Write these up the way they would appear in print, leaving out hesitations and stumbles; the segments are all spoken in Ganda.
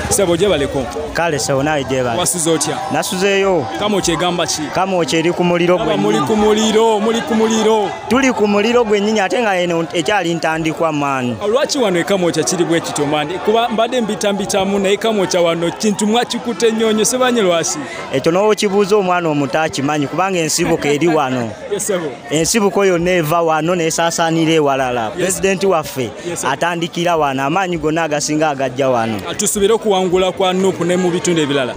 Sebo jebaleko. Kale sebo nawe jebale. Wasuze otya? Nasuzeyo. Kamokye gamba ki? Kamokye eri ku muliro gwe. Muli ku muliro. Tuli ku muliro gwe nnyinyi ate nga eno ekyali ntandikwa maani. Lwaki wano Kamokye kiri bwe kityo mandi? Kuba mbadde mbitamu naye Kamokye wano kintu mwakikutte nnyonyo sebanye lwasi. Ekyo n'owo kibuuza omwana omuto akimanyi kubanga ensibuko eri wano. Ensibuko yonna eva wano n'esaasaanira ewalala. Pulezidenti waffe atandikira wano amaanyi gonna agasinga agajja wano. Tusubire okuwangula kwa Nuupu ne mu bitundu ebirala.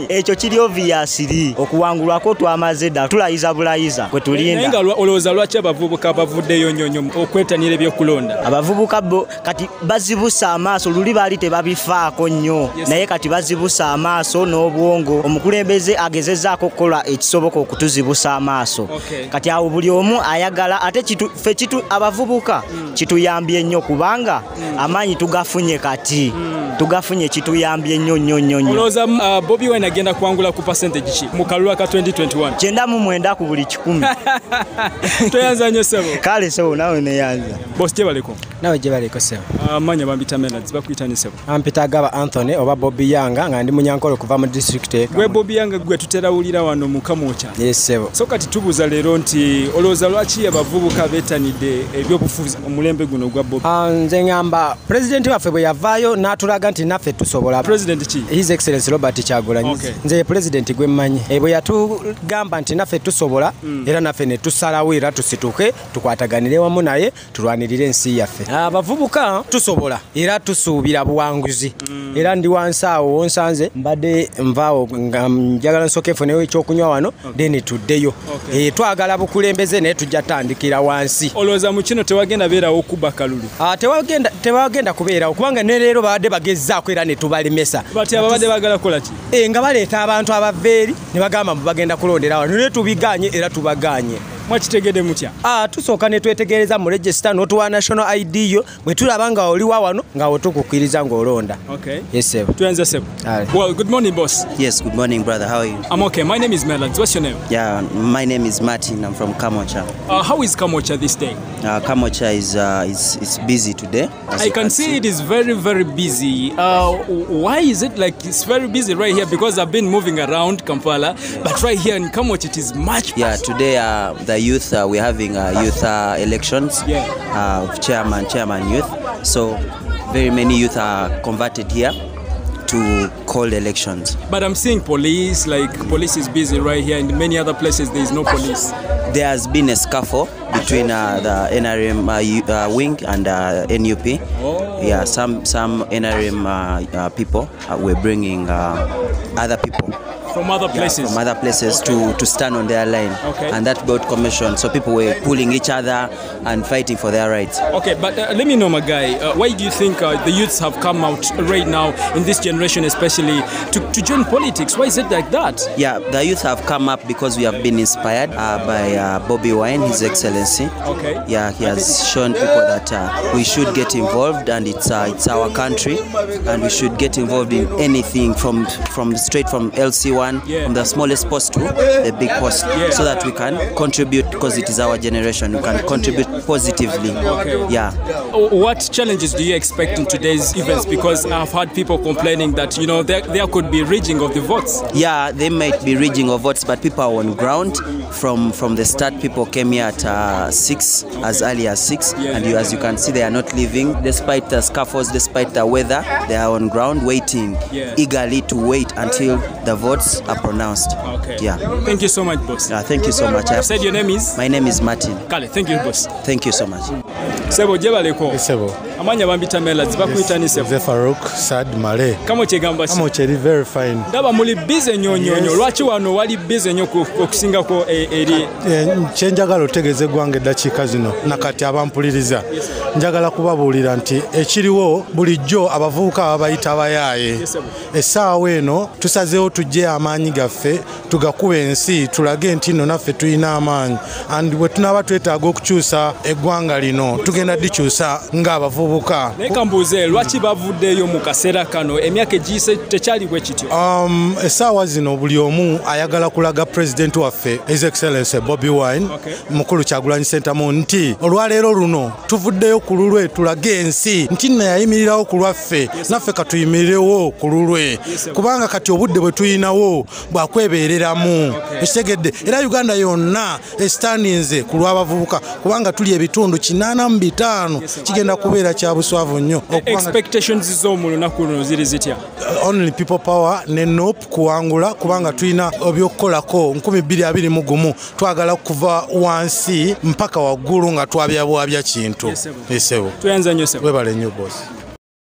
Ekyo kiri obviously okuwangulwako twamaze dda tulayiza bulayiza kwe tulinda. Naye nga olowooza lwaki abavubuka bavuddeyo nnyonyo okwetanira ebyokulonda? Abavubuka bo kati bazibusa amaaso luli baali tebabifaako nnyo naye kati bazibusa amaaso n'obwongo. Omukulembeze agezezzaako okukola ekisoboka okutuzibusa amaaso. Kati awo buli omu ayagala ate kitu abavubuka kituyambye nnyo kubanga amaanyi tugafunye kati. Tugafunye kituyambye nnyo. Olowooza Bobi Wine agenda kuwangula ku percentage ki mu kalulu ka 2021? 99 ku buli 10. Toyanza nnyo sebo. Kale sebo nawe neyanza. Boss jebaleko. Nawe jebaleko sebo. Amanya bambita Melody bakuyitani sebo. Ampita Gaba Anthony oba Bobi Yanga nga ndi munyankolo kuva mu district e. Gwe Bobi Yanga gwe tuterawulira wano mu Kamokye. Yes sebo. So kati tubuza lero nti olowooza lwaki abavubuka beetanidde ebyobufuzi omulembe guno gwa Bobi? Nze ngamba president waffe bwe yavaayo n'atulaga nti naffe tusobola. President ki? His Excellency Robert Kyagulanyi. Nze president gwe mmanyi. Bwe yatugamba nti naffe tusobola era naffe ne tusalawo era tusituke tukwataganire wamu naye tulwanirire ensi yaffe. Abavubuka tusobola era tusuubira buwanguzi. Era ndi wansi awo onsanze mbadde nvaawo nga njagala nsooke nfunewo ekyokunywa wano then tuddeyo. Twagala bukulembeze naye tujja tandikira wansi. Olowooza mu kino tewagenda beerawo okuba kalulu? Tewagenda kubeerawo kubanga ne leero babadde bagezzaako era ne tubalemesa. Bati ababadde baagala kukola ki? Nga baleeta abantu abaveeri ne bagamba bagenda kulondera wano ne tubiganye era tubaganye. Mwakitegedde mutya? Tusooka ne twetegereza mu register n'otuwa national ID yo bwe tulaba nga oli wa wano nga otukukkiriza ng'olonda. Yes sir. Tuanze sir. Well, good morning boss. Yes, good morning brother. How are you? I'm okay. My name is Melody. What's your name? Yeah, my name is Martin. I'm from Kamokye. How is Kamokye this day? Kamokye is busy today. I can see it is very busy. Why is it like it's very busy right here? Because I've been moving around Kampala, but right here in Kamokye it is much. Yeah, today the youth we're having youth elections of chairman youth. So very many youth are converted here to call elections. But I'm seeing police, like police is busy right here. In many other places there is no police. There has been a scuffle between the NRM wing and NUP. Yeah, some NRM people were bringing other people from other places, to stand on their line, and that brought commotion. So people were pulling each other and fighting for their rights. Okay, but let me know, my guy, why do you think the youths have come out right now in this generation, especially to join politics? Why is it like that? Yeah, the youth have come up because we have been inspired by Bobi Wine, His Excellency. Yeah, he has shown people that we should get involved, and it's our country, and we should get involved in anything from straight from LC1. From the smallest post to the big post, so that we can contribute, because it is our generation. We can contribute positively. Yeah. What challenges do you expect in today's events? Because I've heard people complaining that there could be rigging of the votes. Yeah, they might be rigging of votes, but people are on ground from the start. People came here at 6, as early as 6, and as you can see, they are not leaving despite the scuffles, despite the weather. They are on ground waiting eagerly to wait until the votes are pronounced. Yeah. Thank you so much, boss. Thank you so much. You said your name is? My name is Martin. Kale, thank you, boss. Thank you so much. Sebo jebaleko. Sebo. Amanya bambita Melody bakuyitani sebo. Ze Farouk Sad Male. Kamokye gamba ki? Kamokye eri very fine. Ndaba muli busy nyonyonyo. Lwaki wano wali busy nnyo okusingako eri? Kyenjagala otegeeze gwange eddakiika zino nakati abampuliriza. Njagala kubabuulira nti ekiriwo bulijjo abavubuka ababayita abayaaye. Essaawa eno tusazeewo tujje amaanyi gaffe tugakuba ensi tulage nti nno naffe tulina amaanyi, and bwe tunaaba twetaaga okukyusa eggwanga lino tugenda dikyusa ng'abavubuka abavubuka. Naye mbuuze lwaki bavuddeyo mu kaseera kano emyaka egiyise tekyali bwe kityo? Essaawa zino buli omu ayagala kulaga pulezidenti waffe His Excellency Bobi Wine mukulu Kyagulanyi Ssentamu nti olwaleero luno tuvuddeyo ku lulwe tulage ensi nti nno yayimirirawo ku lwaffe naffe katuyimirirewo ku lulwe kubanga kati obudde bwe tuyinawo bwakwebeereramu ekitegedde era Uganda yonna esitaninze ku lw'abavubuka kubanga tuli ebitundu 85 kigenda kubeera kya buswavu nnyo. Expectations z'omu lunaku luno ziri zitya? Only people power ne NOP kuwangula kubanga tulina ebyokukolako 2021 twagala kuva wansi mpaka waggulu nga twabyabwabya kintu. Tuyanza nnyo sebo. Webale nnyo boss.